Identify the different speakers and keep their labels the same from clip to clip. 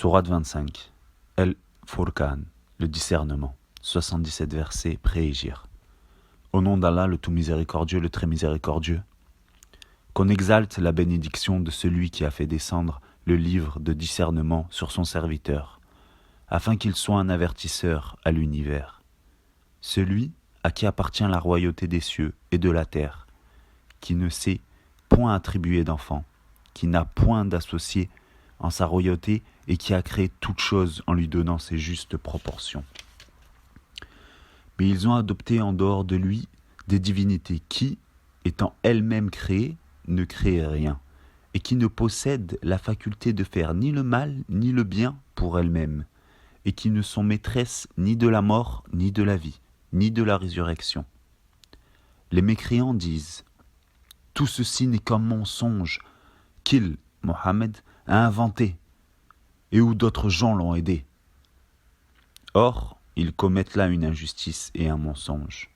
Speaker 1: Sourate 25, El-Furqan, le discernement, 77 versets pré-Hégire. Au nom d'Allah, le tout miséricordieux, le très miséricordieux, qu'on exalte la bénédiction de celui qui a fait descendre le livre de discernement sur son serviteur, afin qu'il soit un avertisseur à l'univers. Celui à qui appartient la royauté des cieux et de la terre, qui ne sait point attribuer d'enfant, qui n'a point d'associé en sa royauté et qui a créé toute chose en lui donnant ses justes proportions. Mais ils ont adopté en dehors de lui des divinités qui, étant elles-mêmes créées, ne créent rien, et qui ne possèdent la faculté de faire ni le mal ni le bien pour elles-mêmes, et qui ne sont maîtresses ni de la mort, ni de la vie, ni de la résurrection. Les mécréants disent « Tout ceci n'est qu'un mensonge qu'il, Mohammed, a inventé, et où d'autres gens l'ont aidé. » Or, ils commettent là une injustice et un mensonge.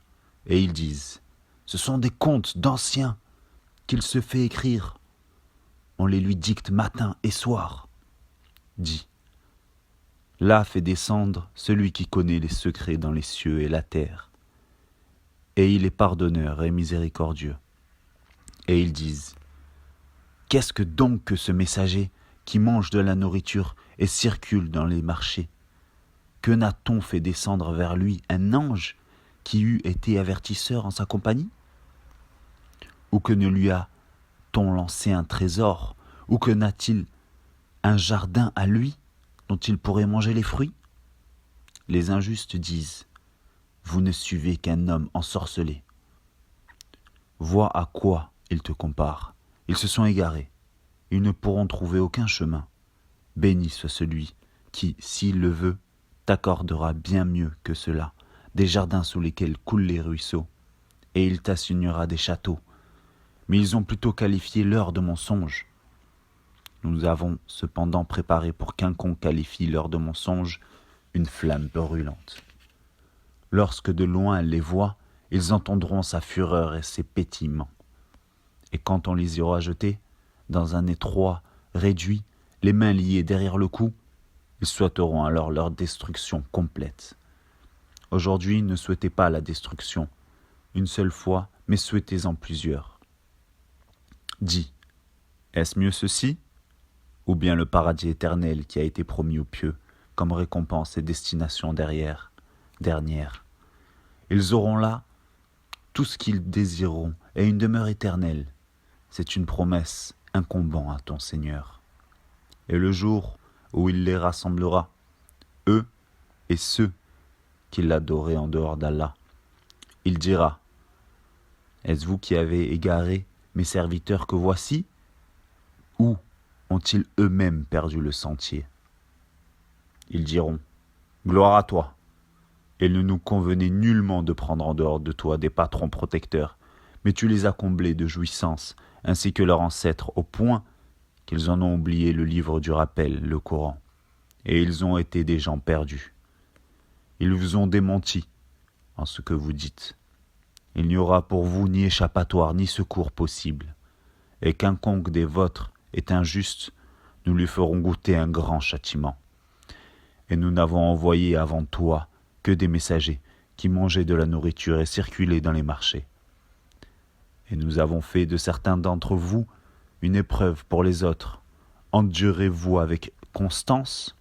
Speaker 1: Et ils disent « Ce sont des contes d'anciens qu'il se fait écrire. On les lui dicte matin et soir. » Dis « Là fait descendre celui qui connaît les secrets dans les cieux et la terre. Et il est pardonneur et miséricordieux. » Et ils disent « Qu'est-ce que donc que ce messager qui mange de la nourriture et circule dans les marchés? Que n'a-t-on fait descendre vers lui un ange qui eût été avertisseur en sa compagnie? Ou que ne lui a-t-on lancé un trésor? Ou que n'a-t-il un jardin à lui dont il pourrait manger les fruits? » Les injustes disent « Vous ne suivez qu'un homme ensorcelé. Vois à quoi ils te comparent. Ils se sont égarés. Ils ne pourront trouver aucun chemin. Béni soit celui qui, s'il le veut, t'accordera bien mieux que cela, des jardins sous lesquels coulent les ruisseaux, et il t'assignera des châteaux. Mais ils ont plutôt qualifié l'heure de mensonge. Nous avons cependant préparé pour quiconque qualifie l'heure de mensonge une flamme brûlante. Lorsque de loin elle les voit, ils entendront sa fureur et ses pétillements. Et quand on les y aura jetés, dans un étroit réduit, les mains liées derrière le cou, ils souhaiteront alors leur destruction complète. Aujourd'hui, ne souhaitez pas la destruction, une seule fois, mais souhaitez-en plusieurs. Dis, est-ce mieux ceci, ou bien le paradis éternel qui a été promis aux pieux, comme récompense et destination dernière? Ils auront là tout ce qu'ils désireront et une demeure éternelle. C'est une promesse incombant à ton Seigneur. Et le jour où il les rassemblera, eux et ceux qui l'adoraient en dehors d'Allah, il dira « Est-ce vous qui avez égaré mes serviteurs que voici, ou ont-ils eux-mêmes perdu le sentier ?» Ils diront « Gloire à toi !» Il ne nous convenait nullement de prendre en dehors de toi des patrons protecteurs, mais tu les as comblés de jouissances, ainsi que leurs ancêtres, au point qu'ils en ont oublié le livre du rappel, le Coran, et ils ont été des gens perdus. Ils vous ont démenti en ce que vous dites. Il n'y aura pour vous ni échappatoire ni secours possible, et quiconque des vôtres est injuste, nous lui ferons goûter un grand châtiment. Et nous n'avons envoyé avant toi que des messagers qui mangeaient de la nourriture et circulaient dans les marchés. Et nous avons fait de certains d'entre vous une épreuve pour les autres. Endurez-vous avec constance,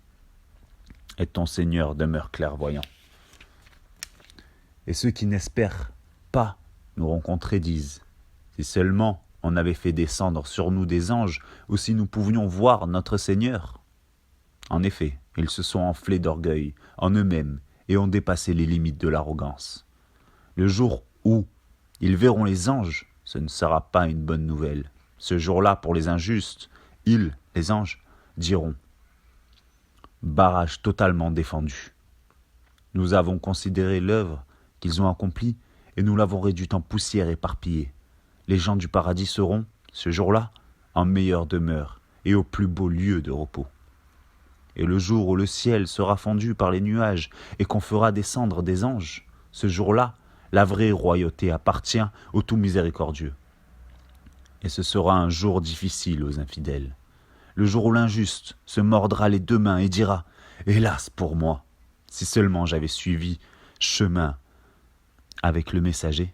Speaker 1: et ton Seigneur demeure clairvoyant. Et ceux qui n'espèrent pas nous rencontrer disent, si seulement on avait fait descendre sur nous des anges, ou si nous pouvions voir notre Seigneur. En effet, ils se sont enflés d'orgueil en eux-mêmes et ont dépassé les limites de l'arrogance. Le jour où ils verront les anges, ce ne sera pas une bonne nouvelle. Ce jour-là, pour les injustes, ils, les anges, diront « Barrage totalement défendu. Nous avons considéré l'œuvre qu'ils ont accomplie et nous l'avons réduite en poussière éparpillée. Les gens du paradis seront, ce jour-là, en meilleure demeure et au plus beau lieu de repos. Et le jour où le ciel sera fendu par les nuages et qu'on fera descendre des anges, ce jour-là, la vraie royauté appartient au tout miséricordieux. Et ce sera un jour difficile aux infidèles. le jour où l'injuste se mordra les deux mains et dira « Hélas pour moi, si seulement j'avais suivi chemin avec le messager.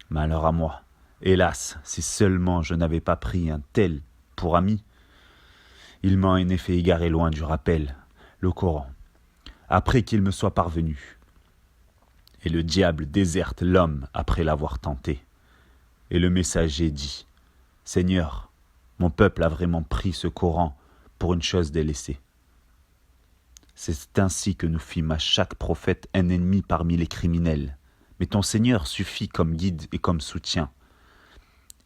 Speaker 1: Malheur à moi, hélas, si seulement je n'avais pas pris un tel pour ami. » Il m'a en effet égaré loin du rappel, le Coran, après qu'il me soit parvenu. Et le diable déserte l'homme après l'avoir tenté. Et le messager dit « Seigneur, mon peuple a vraiment pris ce Coran pour une chose délaissée. » C'est ainsi que nous fîmes à chaque prophète un ennemi parmi les criminels. Mais ton Seigneur suffit comme guide et comme soutien.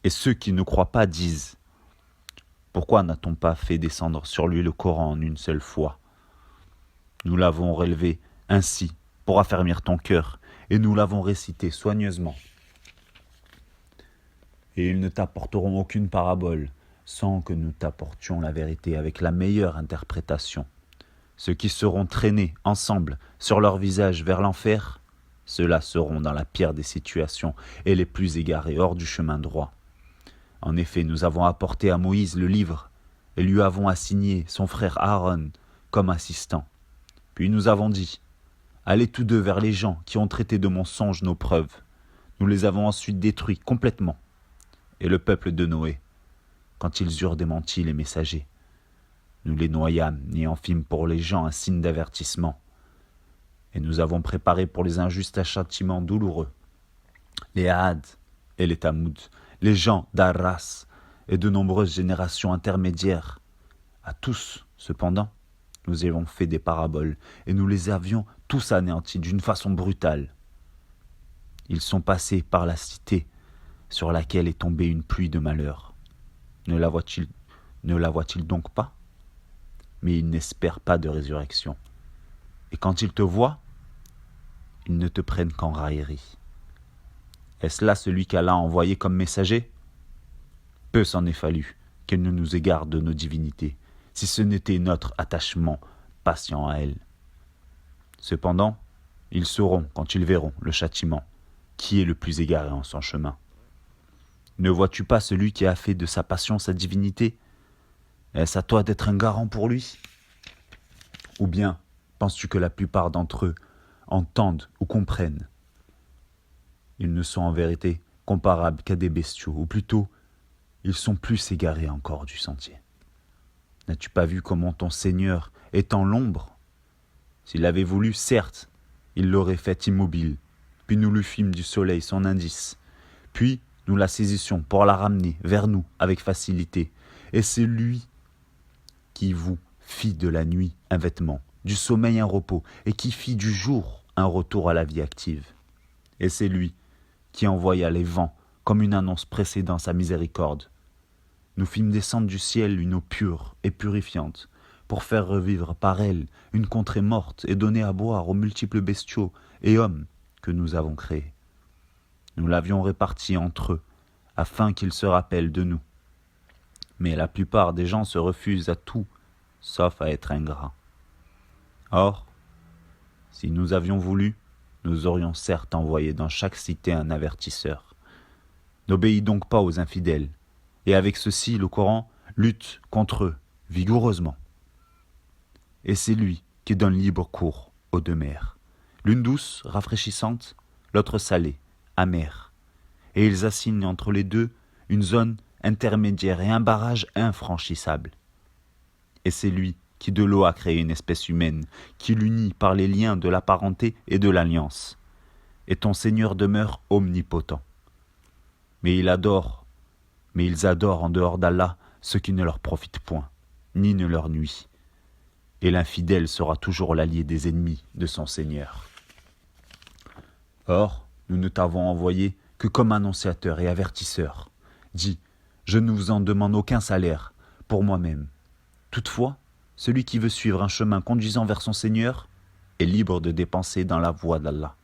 Speaker 1: Et ceux qui ne croient pas disent « Pourquoi n'a-t-on pas fait descendre sur lui le Coran en une seule fois ?» Nous l'avons relevé ainsi pour affermir ton cœur, et nous l'avons récité soigneusement. Et ils ne t'apporteront aucune parabole sans que nous t'apportions la vérité avec la meilleure interprétation. Ceux qui seront traînés ensemble sur leur visage vers l'enfer, ceux-là seront dans la pire des situations et les plus égarés hors du chemin droit. En effet, nous avons apporté à Moïse le livre et lui avons assigné son frère Aaron comme assistant. Puis nous avons dit « Allez tous deux vers les gens qui ont traité de mensonges nos preuves. » Nous les avons ensuite détruits complètement. Et le peuple de Noé, quand ils eurent démenti les messagers, nous les noyâmes et en fîmes pour les gens un signe d'avertissement. Et nous avons préparé pour les injustes un châtiment douloureux. Les Had et les Tamoud, les gens d'Arras et de nombreuses générations intermédiaires. À tous, cependant, nous avons fait des paraboles et nous les avions tous anéantis d'une façon brutale. Ils sont passés par la cité sur laquelle est tombée une pluie de malheur. Ne la voient-ils donc pas? Mais ils n'espèrent pas de résurrection. Et quand ils te voient, ils ne te prennent qu'en raillerie. Est-ce là celui qu'Allah a envoyé comme messager? Peu s'en est fallu qu'elle ne nous égare de nos divinités, si ce n'était notre attachement patient à elle. Cependant, ils sauront, quand ils verront le châtiment, qui est le plus égaré en son chemin. Ne vois-tu pas celui qui a fait de sa passion sa divinité? Est-ce à toi d'être un garant pour lui? Ou bien, penses-tu que la plupart d'entre eux entendent ou comprennent? Ils ne sont en vérité comparables qu'à des bestiaux, ou plutôt, ils sont plus égarés encore du sentier. N'as-tu pas vu comment ton Seigneur est en l'ombre? S'il avait voulu, certes, il l'aurait fait immobile, puis nous lui fîmes du soleil son indice, puis nous la saisissions pour la ramener vers nous avec facilité, et c'est lui qui vous fit de la nuit un vêtement, du sommeil un repos, et qui fit du jour un retour à la vie active. Et c'est lui qui envoya les vents comme une annonce précédant sa miséricorde. Nous fîmes descendre du ciel une eau pure et purifiante, pour faire revivre par elle une contrée morte et donner à boire aux multiples bestiaux et hommes que nous avons créés. Nous l'avions réparti entre eux, afin qu'ils se rappellent de nous. Mais la plupart des gens se refusent à tout, sauf à être ingrats. Or, si nous avions voulu, nous aurions certes envoyé dans chaque cité un avertisseur. N'obéis donc pas aux infidèles, et avec ceci le Coran lutte contre eux vigoureusement. Et c'est lui qui donne libre cours aux deux mers, l'une douce, rafraîchissante, l'autre salée, amère. Et ils assignent entre les deux une zone intermédiaire et un barrage infranchissable. Et c'est lui qui de l'eau a créé une espèce humaine, qui l'unit par les liens de la parenté et de l'alliance. Et ton Seigneur demeure omnipotent. Mais ils adorent en dehors d'Allah ce qui ne leur profite point, ni ne leur nuit. Et l'infidèle sera toujours l'allié des ennemis de son Seigneur. Or, nous ne t'avons envoyé que comme annonciateur et avertisseur. Dis, je ne vous en demande aucun salaire pour moi-même. Toutefois, celui qui veut suivre un chemin conduisant vers son Seigneur est libre de dépenser dans la voie d'Allah.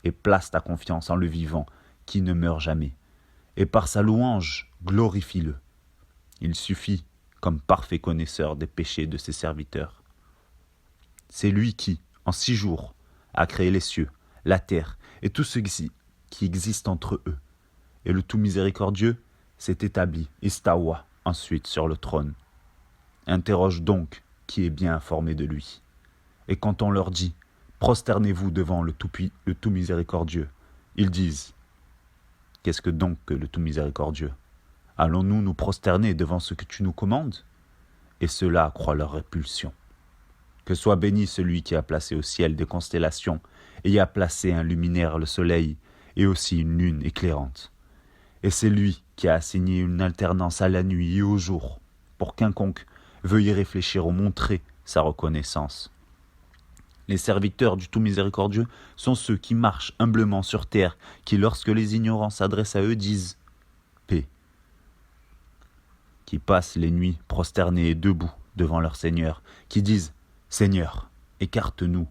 Speaker 1: Et place ta confiance en le vivant qui ne meurt jamais. Et par sa louange, glorifie-le. Il suffit comme parfait connaisseur des péchés de ses serviteurs. C'est lui qui, en 6 jours, a créé les cieux, la terre et tout ce qui existe entre eux. Et le tout miséricordieux s'est établi, istawa, ensuite sur le trône. Interroge donc qui est bien informé de lui. Et quand on leur dit « Prosternez-vous devant le tout miséricordieux », ils disent « Qu'est-ce que donc que le tout miséricordieux ? Allons-nous nous prosterner devant ce que tu nous commandes ?» Et cela accroît leur répulsion. Que soit béni celui qui a placé au ciel des constellations et y a placé un luminaire, le soleil, et aussi une lune éclairante. Et c'est lui qui a assigné une alternance à la nuit et au jour, pour quiconque veuille y réfléchir ou montrer sa reconnaissance. Les serviteurs du tout miséricordieux sont ceux qui marchent humblement sur terre, qui lorsque les ignorants s'adressent à eux disent « paix », qui passent les nuits prosternés et debout devant leur Seigneur, qui disent « Seigneur, écarte-nous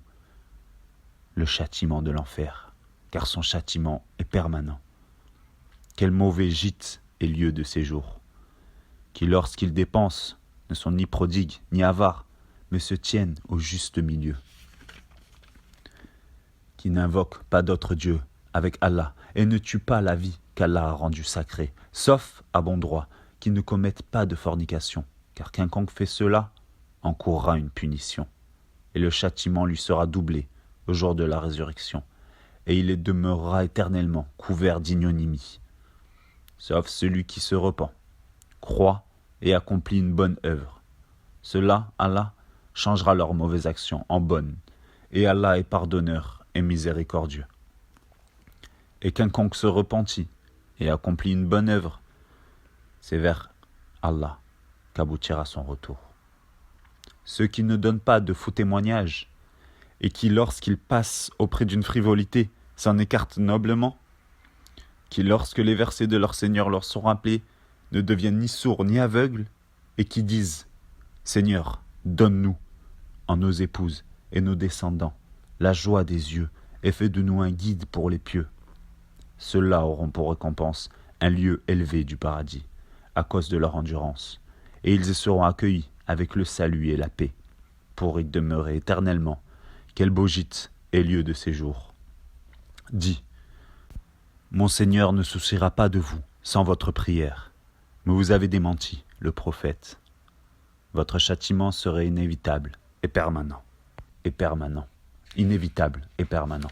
Speaker 1: le châtiment de l'enfer, car son châtiment est permanent. Quel mauvais gîte est lieu de séjour, qui lorsqu'ils dépensent ne sont ni prodigues ni avares, mais se tiennent au juste milieu, qui n'invoquent pas d'autre Dieu avec Allah et ne tuent pas la vie qu'Allah a rendue sacrée, sauf à bon droit, qui ne commettent pas de fornication, car quiconque fait cela encourra une punition, et le châtiment lui sera doublé au jour de la résurrection, et il y demeurera éternellement couvert d'ignominie, sauf celui qui se repent, croit et accomplit une bonne œuvre. Cela, Allah changera leurs mauvaises actions en bonnes, et Allah est pardonneur et miséricordieux. Et quiconque se repentit et accomplit une bonne œuvre, c'est vers Allah qu'aboutira son retour. Ceux qui ne donnent pas de faux témoignages, et qui, lorsqu'ils passent auprès d'une frivolité, s'en écartent noblement, qui, lorsque les versets de leur Seigneur leur sont rappelés, ne deviennent ni sourds ni aveugles, et qui disent « Seigneur, donne-nous, en nos épouses et nos descendants, la joie des yeux, et fais de nous un guide pour les pieux. » Ceux-là auront pour récompense un lieu élevé du paradis, à cause de leur endurance, et ils y seront accueillis avec le salut et la paix, pour y demeurer éternellement. Quel beau gîte et lieu de séjour. Dis, mon Seigneur ne souciera pas de vous sans votre prière, mais vous avez démenti le prophète. Votre châtiment serait inévitable et permanent, inévitable et permanent.